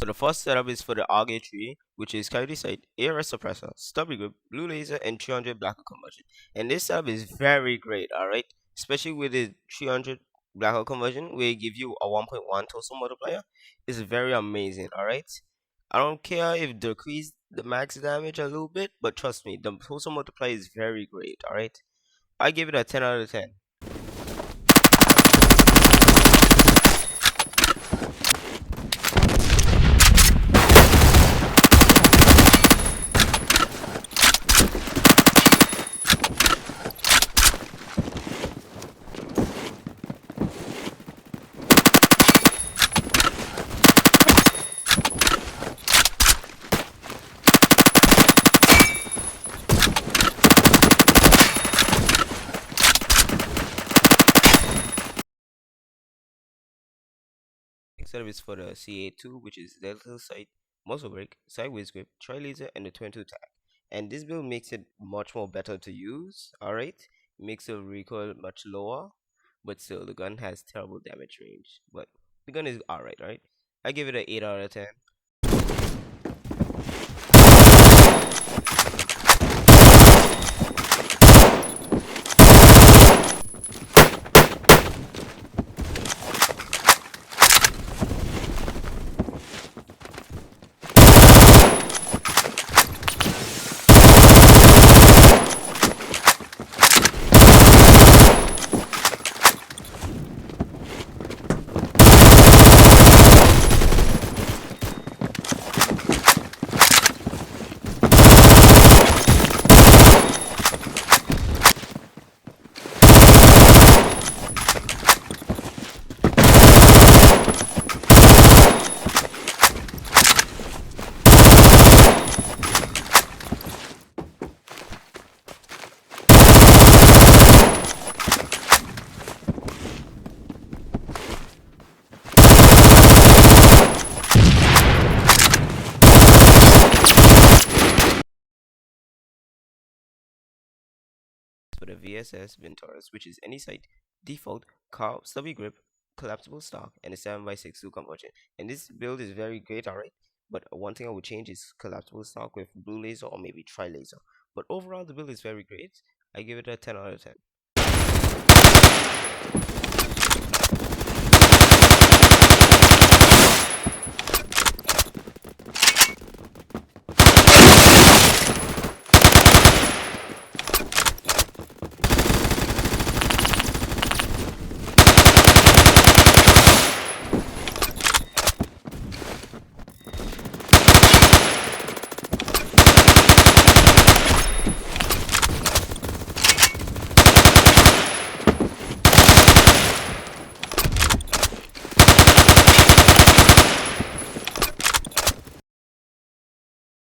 So the first setup is for the Aug A3, which is cavity sight, ARS suppressor, stubby grip, blue laser, and 300 blackout conversion. And this setup is very great, alright? Especially with the 300 blackout conversion, where it gives you a 1.1 total multiplier. It's very amazing, alright? I don't care if decrease the max damage a little bit, but trust me, the total multiplier is very great, alright? I give it a 10 out of 10. Next setup is for the CA2, which is delta sight, muzzle brake, sideways grip, tri laser, and the 22 tag. And this build makes it much more better to use. Alright, makes the recoil much lower, but still the gun has terrible damage range. But the gun is alright, right? I give it an 8 out of 10. For the VSS Venturas, which is any sight, default, carb, stubby grip, collapsible stock, and a 7x6 conversion. And this build is very great, alright. But one thing I would change is collapsible stock with blue laser or maybe tri laser. But overall, the build is very great. I give it a 10 out of 10.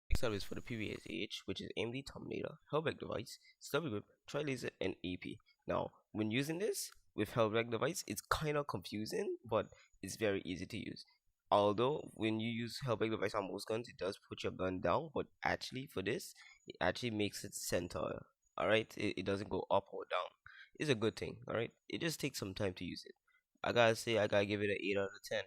Next up is for the PPSH, which is AMD Terminator, hellback device, stubby grip, tri laser, and EP. Now, when using this with hellback device, it's kind of confusing, but it's very easy to use. Although when you use hellback device on most guns, it does put your gun down, but actually for this, it actually makes it center. Alright, it doesn't go up or down. It's a good thing. Alright, it just takes some time to use it. I gotta say, I gotta give it an 8 out of 10.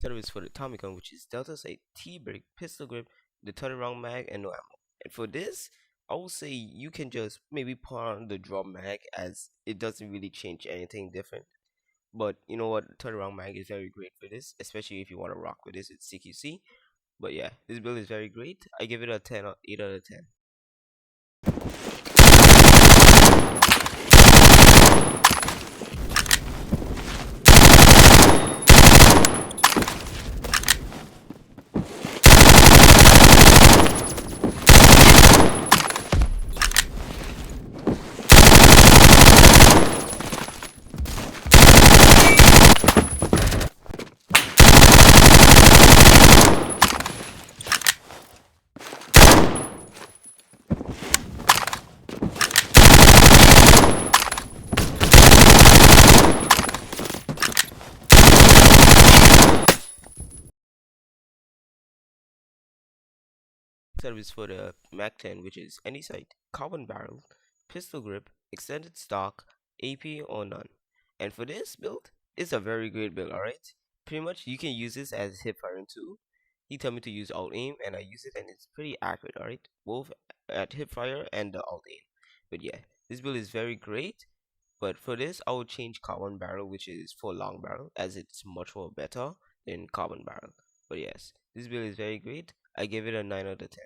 Setup is for the Tommy gun, which is delta sight, T-brake, pistol grip, the 30 round mag, and no ammo. And for this, I will say you can just maybe put on the drum mag, as it doesn't really change anything different. But you know what, 30 round mag is very great for this, especially if you want to rock with this with CQC. But yeah, this build is very great. I give it a 10 or 8 out of 10. service for the Mac 10, which is any sight, carbon barrel, pistol grip, extended stock, AP or none. And for this build, it's a very great build, alright? Pretty much you can use this as hip firing too. He told me to use alt aim and I use it and it's pretty accurate, alright? Both at hip fire and the alt aim. But yeah, this build is very great. But for this, I would change carbon barrel, which is for long barrel, as it's much more better than carbon barrel. But yes, this build is very great. I give it a 9 out of 10.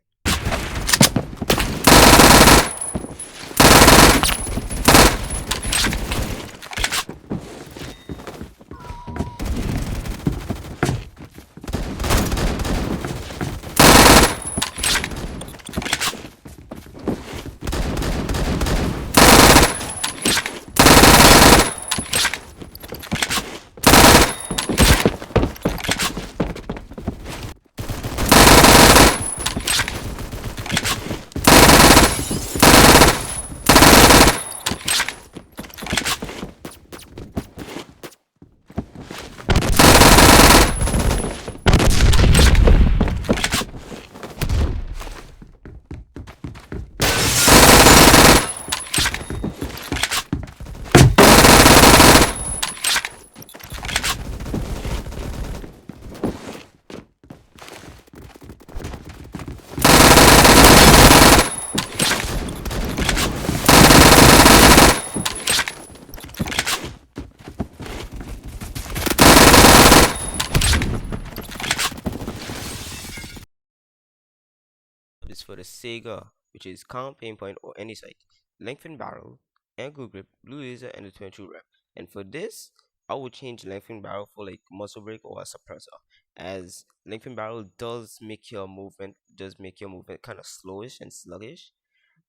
Is for the Sega, which is calm, pinpoint, or any sight, lengthened barrel, angle grip, blue laser, and a 22 rep. And for this, I would change lengthened barrel for like muzzle brake or a suppressor, as lengthened barrel does make your movement kind of slowish and sluggish,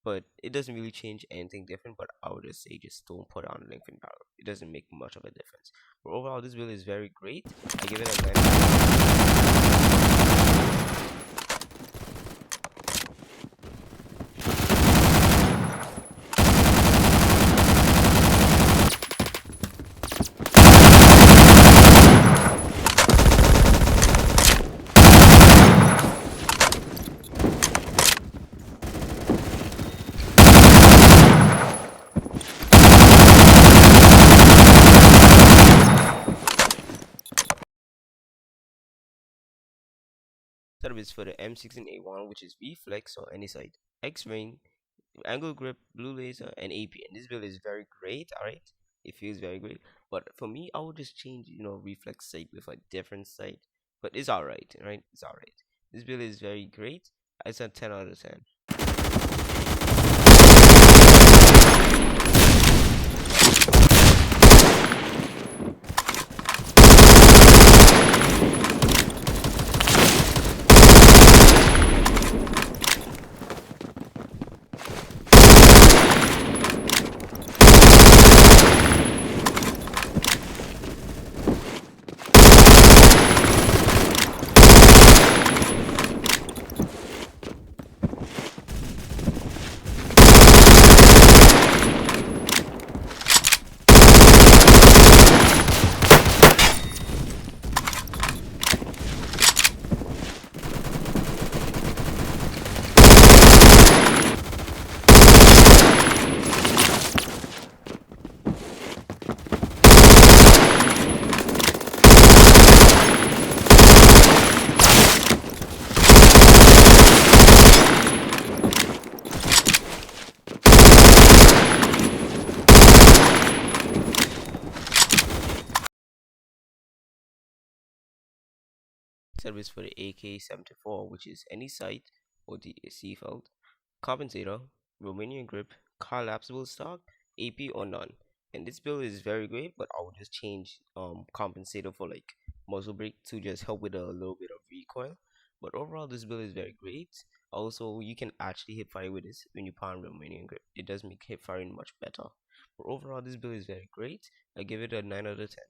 but it doesn't really change anything different. But I would just say just don't put on lengthened barrel. It doesn't make much of a difference. But overall, this build is very great. I give it a 9. Service for the M16A1, which is V-Flex or any side, X-Ring, angle grip, blue laser, and AP. And this build is very great, alright? It feels very great. But for me, I would just change, reflex sight with a different sight. But it's alright, right? It's alright. This build is very great. It's a 10 out of 10. Service for the AK-74, which is any sight or the seatbelt, compensator, Romanian grip, collapsible stock, AP or none. And this build is very great, but I will just change compensator for like muzzle brake to just help with a little bit of recoil. But overall, this build is very great. Also, you can actually hip fire with this when you pound Romanian grip. It does make hip firing much better. But overall, this build is very great. I give it a 9 out of 10.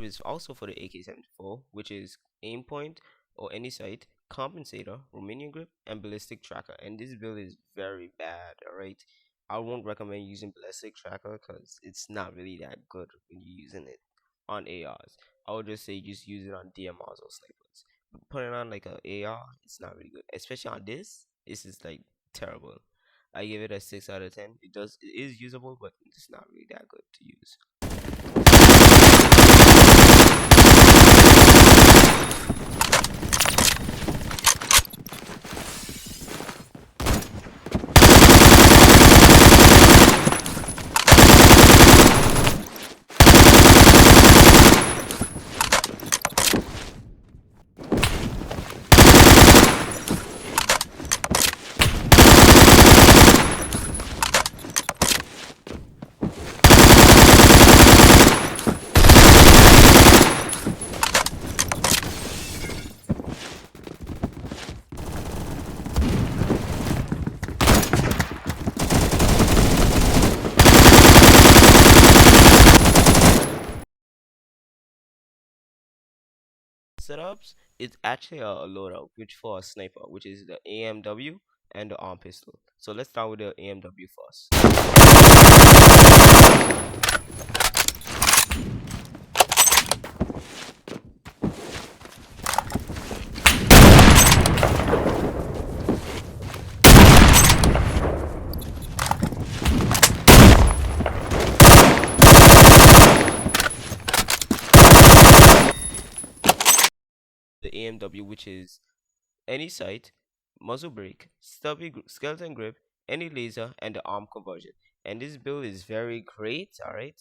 setup is also for the AK-74, which is aim point or any sight, compensator, Romanian grip, and ballistic tracker. And this build is very bad. All right, I won't recommend using ballistic tracker because it's not really that good when you're using it on ARs. I would just say just use it on DMRs or snipers. But putting on like a AR, it's not really good, especially on this. This is like terrible. I give it a 6 out of 10. It is usable, but it's not really that good to use. Setups, it's actually a loadout which for a sniper, which is the AMW and the arm pistol. So let's start with the AMW first. The AMW, which is any sight, muzzle brake, skeleton grip, any laser, and the arm conversion. And this build is very great. All right,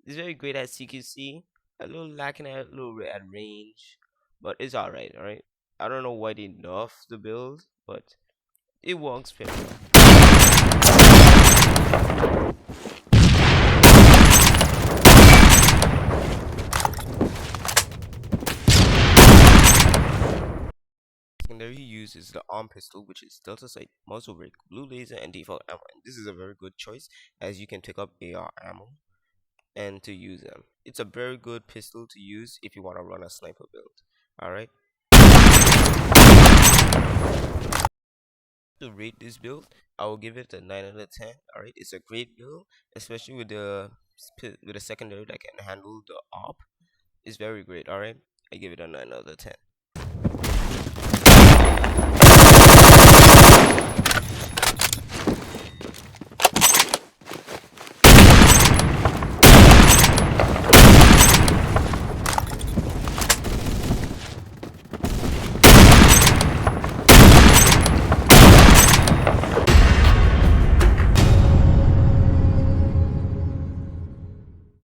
it's very great at CQC. A little lacking at a little bit at range, but it's all right. All right. I don't know why they nerfed the build, but it works pretty well. Secondary use is the arm pistol, which is delta sight, muzzle brake, blue laser, and default ammo. And this is a very good choice as you can pick up AR ammo and to use them. It's a very good pistol to use if you want to run a sniper build. Alright. To rate this build, I will give it a 9 out of 10. Alright, it's a great build, especially with the secondary that can handle the ARP. It's very great. Alright, I give it a 9 out of 10.